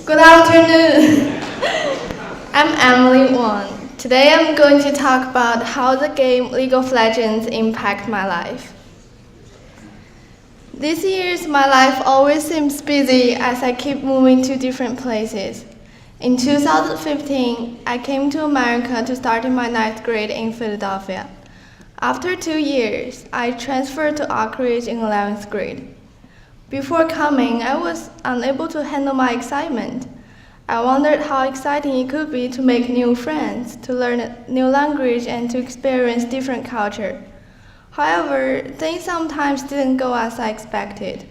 Good afternoon. I'm Emily Wan. Today I'm going to talk about how the game League of Legends impacted my life. These years, my life always seems busy as I keep moving to different places. In 2015, I came to America to start in my 9th grade in Philadelphia. After 2 years, I transferred to Oakridge in 11th grade. Before coming, I was unable to handle my excitement. I wondered how exciting it could be to make new friends, to learn a new language, and to experience different culture. However, things sometimes didn't go as I expected.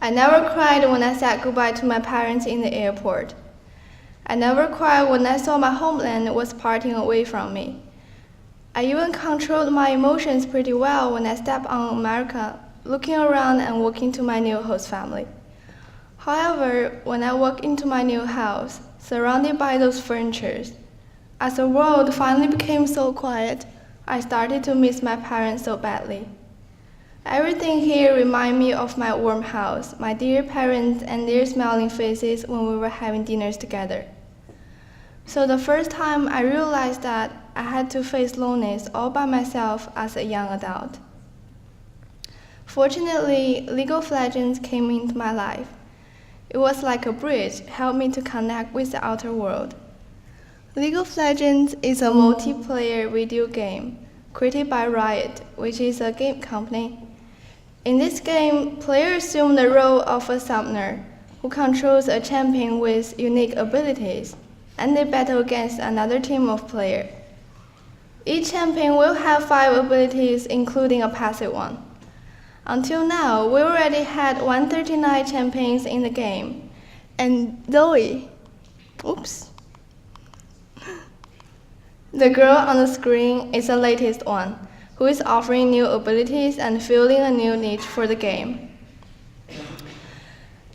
I never cried when I said goodbye to my parents in the airport. I never cried when I saw my homeland was parting away from me. I even controlled my emotions pretty well when I stepped on America, looking around and walking to my new host family. However, when I walked into my new house, surrounded by those furnitures, as the world finally became so quiet, I started to miss my parents so badly. Everything here reminded me of my warm house, my dear parents, and their smiling faces when we were having dinners together. So the first time I realized that I had to face loneliness all by myself as a young adult. Fortunately, League of Legends came into my life. It was like a bridge, helped me to connect with the outer world. League of Legends is a multiplayer video game created by Riot, which is a game company. In this game, players assume the role of a summoner who controls a champion with unique abilities, and they battle against another team of players. Each champion will have 5 abilities, including a passive one. Until now, we already had 139 champions in the game, and Zoe, the girl on the screen is the latest one, who is offering new abilities and filling a new niche for the game.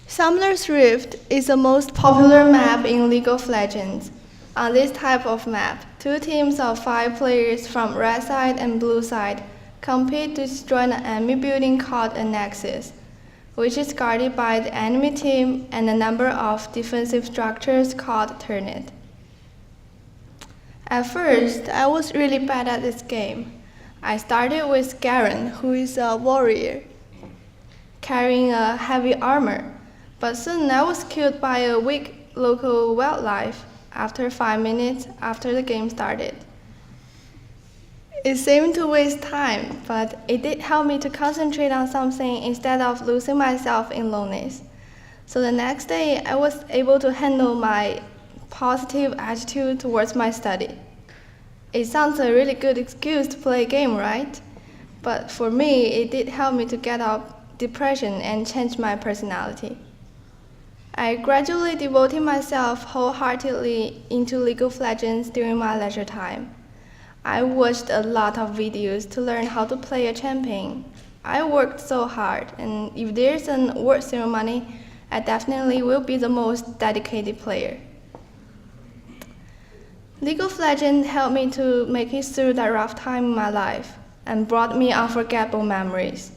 Summoner's Rift is the most popular map in League of Legends. On this type of map, 2 teams of 5 players from red side and blue side compete to destroy an enemy building called a nexus, which is guarded by the enemy team and a number of defensive structures called turret. At first, I was really bad at this game. I started with Garen, who is a warrior, carrying a heavy armor, but soon I was killed by a weak local wildlife after 5 minutes after the game started. It seemed to waste time, but it did help me to concentrate on something instead of losing myself in loneliness. So the next day, I was able to handle my positive attitude towards my study. It sounds a really good excuse to play a game, right? But for me, it did help me to get out of depression and change my personality. I gradually devoted myself wholeheartedly into League of Legends during my leisure time. I watched a lot of videos to learn how to play a champion. I worked so hard, and if there's an award ceremony, I definitely will be the most dedicated player. League of Legends helped me to make it through that rough time in my life and brought me unforgettable memories.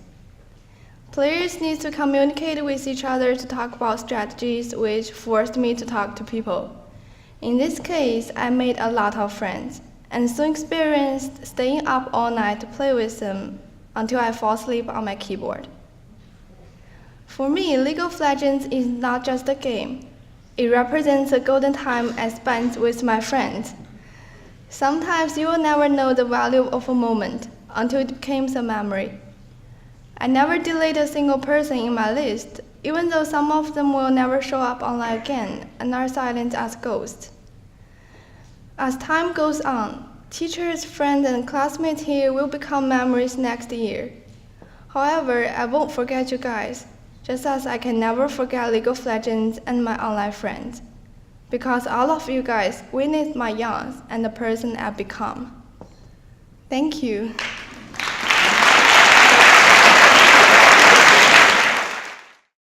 Players need to communicate with each other to talk about strategies, which forced me to talk to people. In this case, I made a lot of friends, and soon experienced staying up all night to play with them until I fall asleep on my keyboard. For me, League of Legends is not just a game. It represents a golden time I spent with my friends. Sometimes you will never know the value of a moment until it becomes a memory. I never delete a single person in my list, even though some of them will never show up online again and are silent as ghosts. As time goes on, teachers, friends, and classmates here will become memories next year. However, I won't forget you guys, just as I can never forget League of Legends and my online friends. Because all of you guys witnessed my yawns and the person I've become. Thank you.